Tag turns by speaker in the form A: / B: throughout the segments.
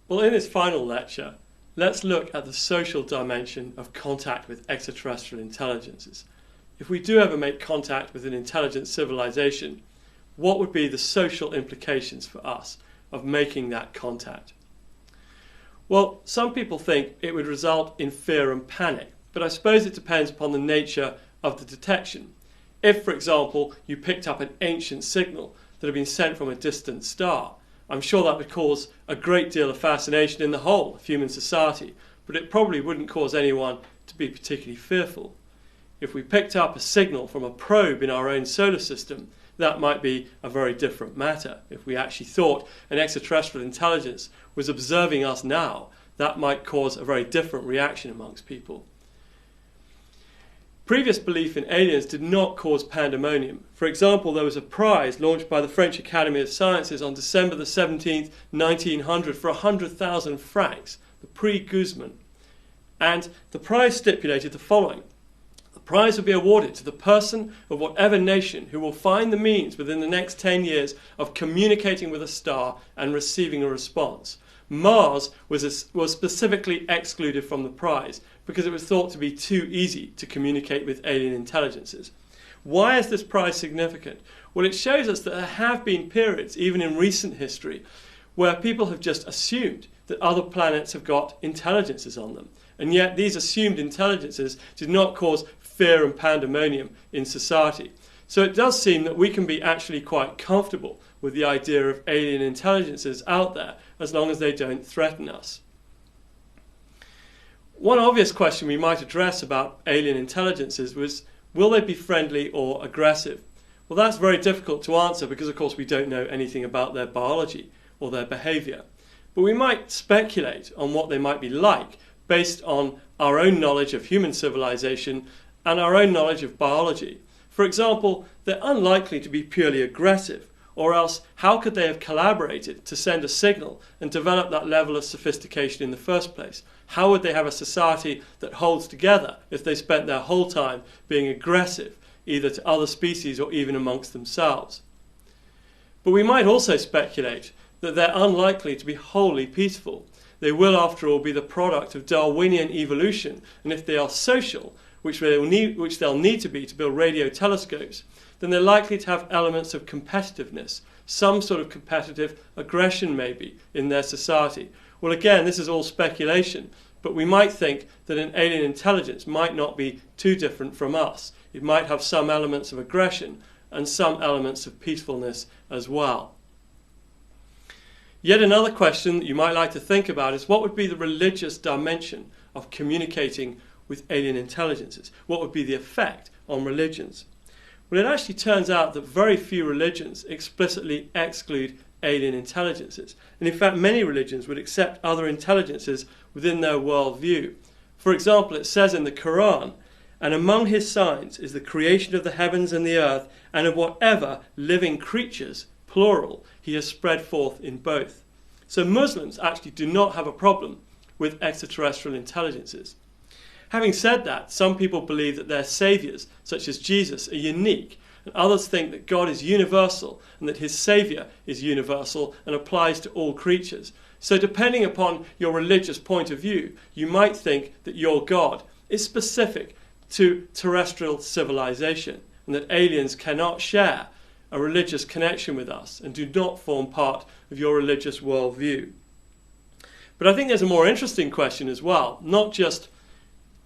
A: Well, in this final lecture, let's look at the social dimension of contact with extraterrestrial intelligences. If we do ever make contact with an intelligent civilization, what would be the social implications for us of making that contact? Well, some people think it would result in fear and panic, but I suppose it depends upon the nature of the detection. If, for example, you picked up an ancient signal that had been sent from a distant star, I'm sure that would cause a great deal of fascination in the whole of human society, but it probably wouldn't cause anyone to be particularly fearful. If we picked up a signal from a probe in our own solar system, that might be a very different matter. If we actually thought an extraterrestrial intelligence was observing us now, that might cause a very different reaction amongst people. Previous belief in aliens did not cause pandemonium. For example, there was a prize launched by the French Academy of Sciences on December the 17th, 1900 for 100,000 francs, the Prix Guzman. And the prize stipulated the following. The prize would be awarded to the person of whatever nation who will find the means within the next 10 years of communicating with a star and receiving a response. Mars was specifically excluded from the prize because it was thought to be too easy to communicate with alien intelligences. Why is this prize significant? Well, it shows us that there have been periods, even in recent history, where people have just assumed that other planets have got intelligences on them. And yet these assumed intelligences did not cause fear and pandemonium in society. So it does seem that we can be actually quite comfortable with the idea of alien intelligences out there as long as they don't threaten us. One obvious question we might address about alien intelligences was, will they be friendly or aggressive? Well, that's very difficult to answer because, of course, we don't know anything about their biology or their behavior. But we might speculate on what they might be like based on our own knowledge of human civilization and our own knowledge of biology. For example, they're unlikely to be purely aggressive, or else how could they have collaborated to send a signal and develop that level of sophistication in the first place? How would they have a society that holds together if they spent their whole time being aggressive, either to other species or even amongst themselves? But we might also speculate that they're unlikely to be wholly peaceful. They will, after all, be the product of Darwinian evolution, and if they are social, which they'll need to be to build radio telescopes, then they're likely to have elements of competitiveness, some sort of competitive aggression maybe in their society. Well, again, this is all speculation, but we might think that an alien intelligence might not be too different from us. It might have some elements of aggression and some elements of peacefulness as well. Yet another question that you might like to think about is, what would be the religious dimension of communicating with alien intelligences? What would be the effect on religions? Well, it actually turns out that very few religions explicitly exclude alien intelligences. And in fact, many religions would accept other intelligences within their worldview. For example, it says in the Quran, "And among his signs is the creation of the heavens and the earth, and of whatever living creatures," plural, "he has spread forth in both." So Muslims actually do not have a problem with extraterrestrial intelligences. Having said that, some people believe that their saviours, such as Jesus, are unique, and others think that God is universal and that his saviour is universal and applies to all creatures. So depending upon your religious point of view, you might think that your God is specific to terrestrial civilization and that aliens cannot share a religious connection with us and do not form part of your religious worldview. But I think there's a more interesting question as well, not just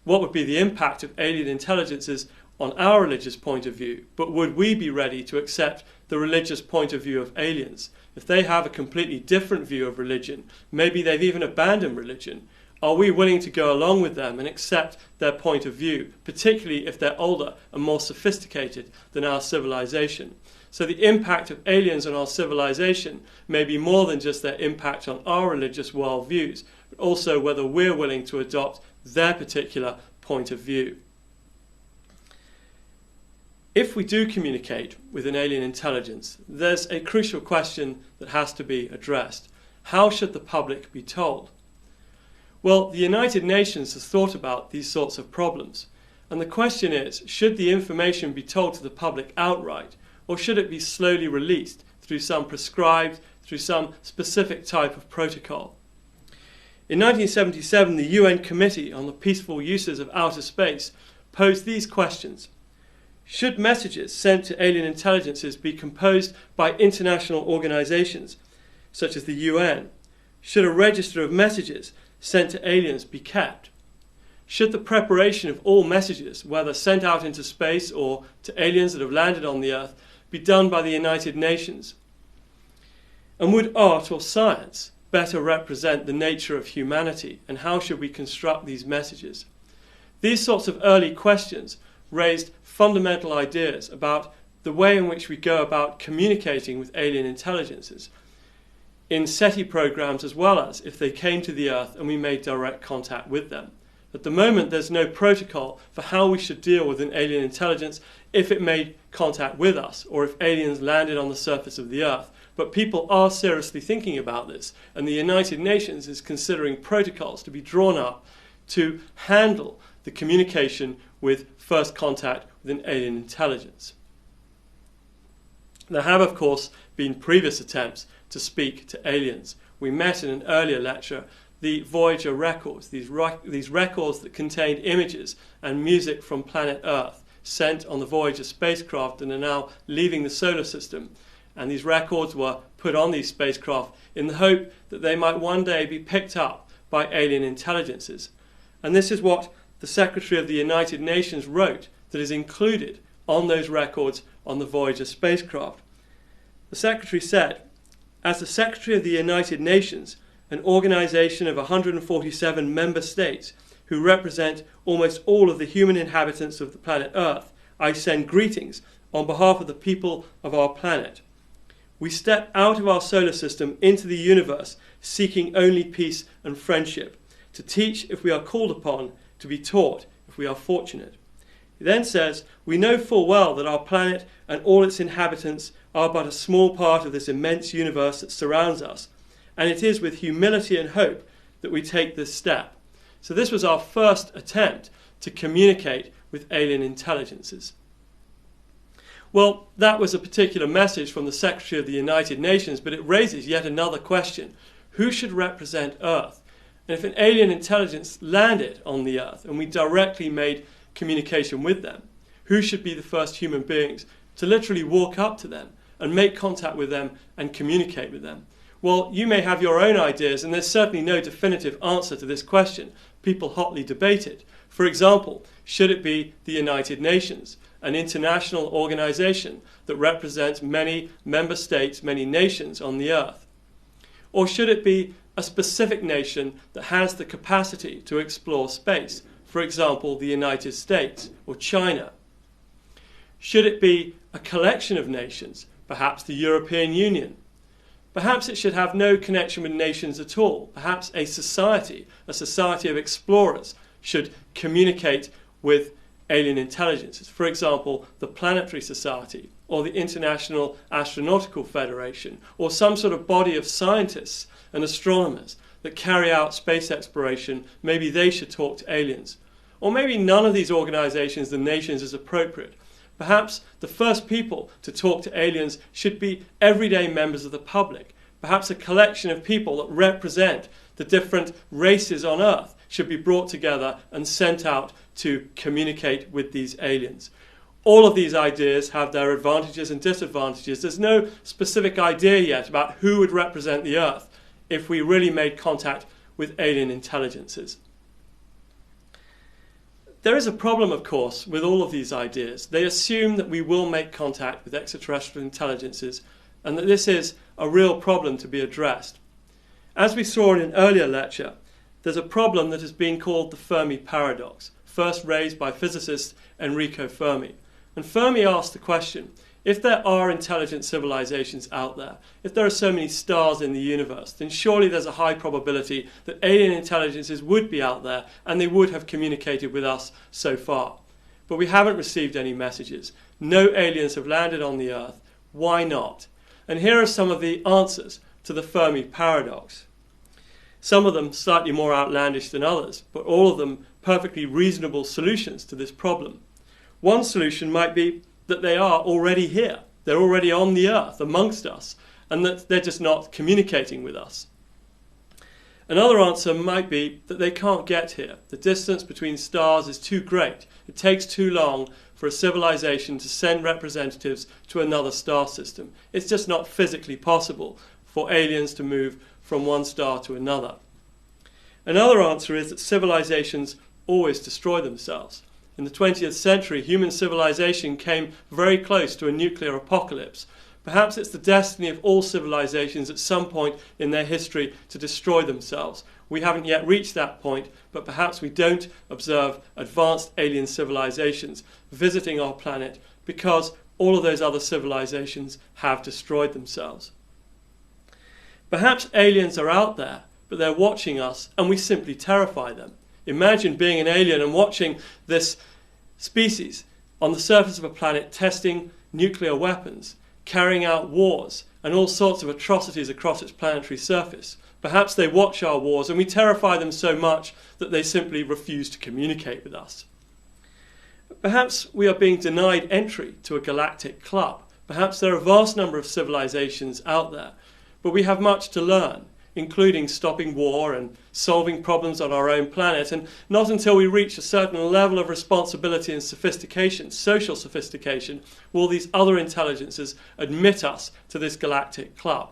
A: what would be the impact of alien intelligences on our religious point of view, but would we be ready to accept the religious point of view of aliens? If they have a completely different view of religion, maybe they've even abandoned religion, are we willing to go along with them and accept their point of view, particularly if they're older and more sophisticated than our civilization? So the impact of aliens on our civilization may be more than just their impact on our religious worldviews, but also whether we're willing to adopt their particular point of view. If we do communicate with an alien intelligence, there's a crucial question that has to be addressed. How should the public be told? Well, the United Nations has thought about these sorts of problems. And the question is, should the information be told to the public outright, or should it be slowly released through some specific type of protocol? In 1977, the UN Committee on the Peaceful Uses of Outer Space posed these questions. Should messages sent to alien intelligences be composed by international organizations, such as the UN? Should a register of messages sent to aliens be kept? Should the preparation of all messages, whether sent out into space or to aliens that have landed on the Earth, be done by the United Nations? And would art or science better represent the nature of humanity, and how should we construct these messages? These sorts of early questions raised fundamental ideas about the way in which we go about communicating with alien intelligences in SETI programs, as well as if they came to the Earth and we made direct contact with them. At the moment, there's no protocol for how we should deal with an alien intelligence if it made contact with us or if aliens landed on the surface of the Earth. But people are seriously thinking about this, and the United Nations is considering protocols to be drawn up to handle the communication with first contact with an alien intelligence. There have, of course, been previous attempts to speak to aliens. We met in an earlier lecture the Voyager records, these records that contained images and music from planet Earth sent on the Voyager spacecraft and are now leaving the solar system. And these records were put on these spacecraft in the hope that they might one day be picked up by alien intelligences. And this is what the Secretary of the United Nations wrote that is included on those records on the Voyager spacecraft. The Secretary said, "As the Secretary of the United Nations, an organization of 147 member states who represent almost all of the human inhabitants of the planet Earth, I send greetings on behalf of the people of our planet. We step out of our solar system into the universe seeking only peace and friendship, to teach if we are called upon, to be taught if we are fortunate." He then says, "We know full well that our planet and all its inhabitants are but a small part of this immense universe that surrounds us, and it is with humility and hope that we take this step." So this was our first attempt to communicate with alien intelligences. Well, that was a particular message from the Secretary of the United Nations, but it raises yet another question. Who should represent Earth? And if an alien intelligence landed on the Earth and we directly made communication with them, who should be the first human beings to literally walk up to them and make contact with them and communicate with them? Well, you may have your own ideas, and there's certainly no definitive answer to this question. People hotly debate it. For example, should it be the United Nations, an international organization that represents many member states, many nations on the Earth? Or should it be a specific nation that has the capacity to explore space, for example, the United States or China? Should it be a collection of nations, perhaps the European Union? Perhaps it should have no connection with nations at all. Perhaps a society of explorers, should communicate with alien intelligences. For example, the Planetary Society or the International Astronautical Federation, or some sort of body of scientists and astronomers that carry out space exploration. Maybe they should talk to aliens. Or maybe none of these organizations, the nations, is appropriate. Perhaps the first people to talk to aliens should be everyday members of the public. Perhaps a collection of people that represent the different races on Earth should be brought together and sent out to communicate with these aliens. All of these ideas have their advantages and disadvantages. There's no specific idea yet about who would represent the Earth if we really made contact with alien intelligences. There is a problem, of course, with all of these ideas. They assume that we will make contact with extraterrestrial intelligences and that this is a real problem to be addressed. As we saw in an earlier lecture, there's a problem that has been called the Fermi paradox, first raised by physicist Enrico Fermi. And Fermi asked the question, if there are intelligent civilizations out there, if there are so many stars in the universe, then surely there's a high probability that alien intelligences would be out there and they would have communicated with us so far. But we haven't received any messages. No aliens have landed on the Earth. Why not? And here are some of the answers to the Fermi paradox. Some of them slightly more outlandish than others, but all of them perfectly reasonable solutions to this problem. One solution might be that they are already here. They're already on the Earth amongst us, and that they're just not communicating with us. Another answer might be that they can't get here. The distance between stars is too great. It takes too long for a civilization to send representatives to another star system. It's just not physically possible for aliens to move from one star to another. Another answer is that civilizations always destroy themselves. In the 20th century, human civilization came very close to a nuclear apocalypse. Perhaps it's the destiny of all civilizations at some point in their history to destroy themselves. We haven't yet reached that point, but perhaps we don't observe advanced alien civilizations visiting our planet because all of those other civilizations have destroyed themselves. Perhaps aliens are out there, but they're watching us and we simply terrify them. Imagine being an alien and watching this species on the surface of a planet testing nuclear weapons, carrying out wars and all sorts of atrocities across its planetary surface. Perhaps they watch our wars and we terrify them so much that they simply refuse to communicate with us. Perhaps we are being denied entry to a galactic club. Perhaps there are a vast number of civilizations out there, but we have much to learn, including stopping war and solving problems on our own planet, and not until we reach a certain level of responsibility and sophistication, social sophistication, will these other intelligences admit us to this galactic club.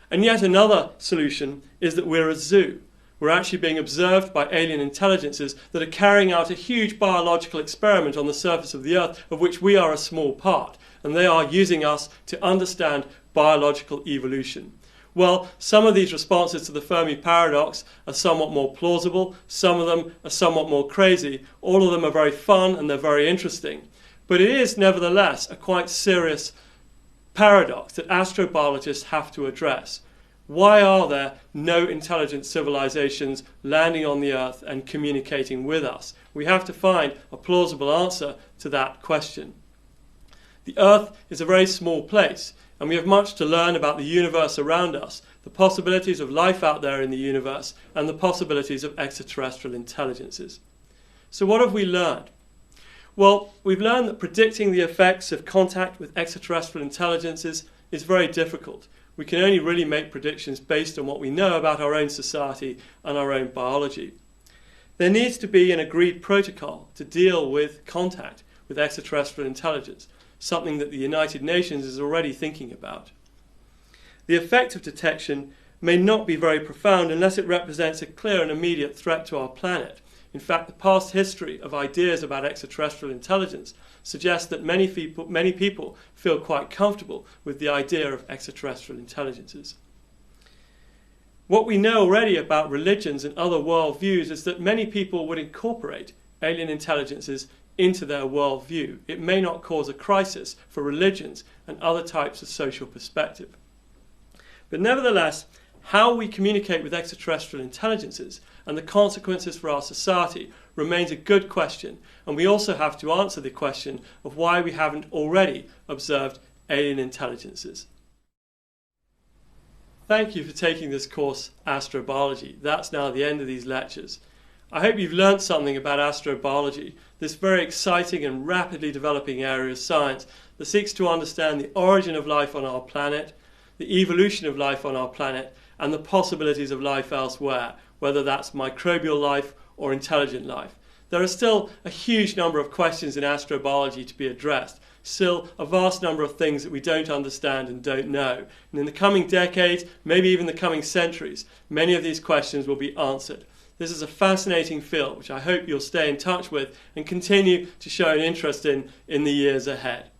A: And yet another solution is that we're a zoo. We're actually being observed by alien intelligences that are carrying out a huge biological experiment on the surface of the Earth, of which we are a small part, and they are using us to understand biological evolution. Well, some of these responses to the Fermi paradox are somewhat more plausible, some of them are somewhat more crazy, all of them are very fun and they're very interesting. But it is nevertheless a quite serious paradox that astrobiologists have to address. Why are there no intelligent civilizations landing on the Earth and communicating with us? We have to find a plausible answer to that question. The Earth is a very small place, and we have much to learn about the universe around us, the possibilities of life out there in the universe, and the possibilities of extraterrestrial intelligences. So what have we learned? Well, we've learned that predicting the effects of contact with extraterrestrial intelligences is very difficult. We can only really make predictions based on what we know about our own society and our own biology. There needs to be an agreed protocol to deal with contact with extraterrestrial intelligence, something that the United Nations is already thinking about. The effect of detection may not be very profound unless it represents a clear and immediate threat to our planet. In fact, the past history of ideas about extraterrestrial intelligence suggests that many people feel quite comfortable with the idea of extraterrestrial intelligences. What we know already about religions and other worldviews is that many people would incorporate alien intelligences into their worldview. It may not cause a crisis for religions and other types of social perspective. But nevertheless, how we communicate with extraterrestrial intelligences and the consequences for our society remains a good question, and we also have to answer the question of why we haven't already observed alien intelligences. Thank you for taking this course, Astrobiology. That's now the end of these lectures. I hope you've learned something about astrobiology, this very exciting and rapidly developing area of science that seeks to understand the origin of life on our planet, the evolution of life on our planet, and the possibilities of life elsewhere, whether that's microbial life or intelligent life. There are still a huge number of questions in astrobiology to be addressed, still a vast number of things that we don't understand and don't know. And in the coming decades, maybe even the coming centuries, many of these questions will be answered. This is a fascinating field which I hope you'll stay in touch with and continue to show an interest in the years ahead.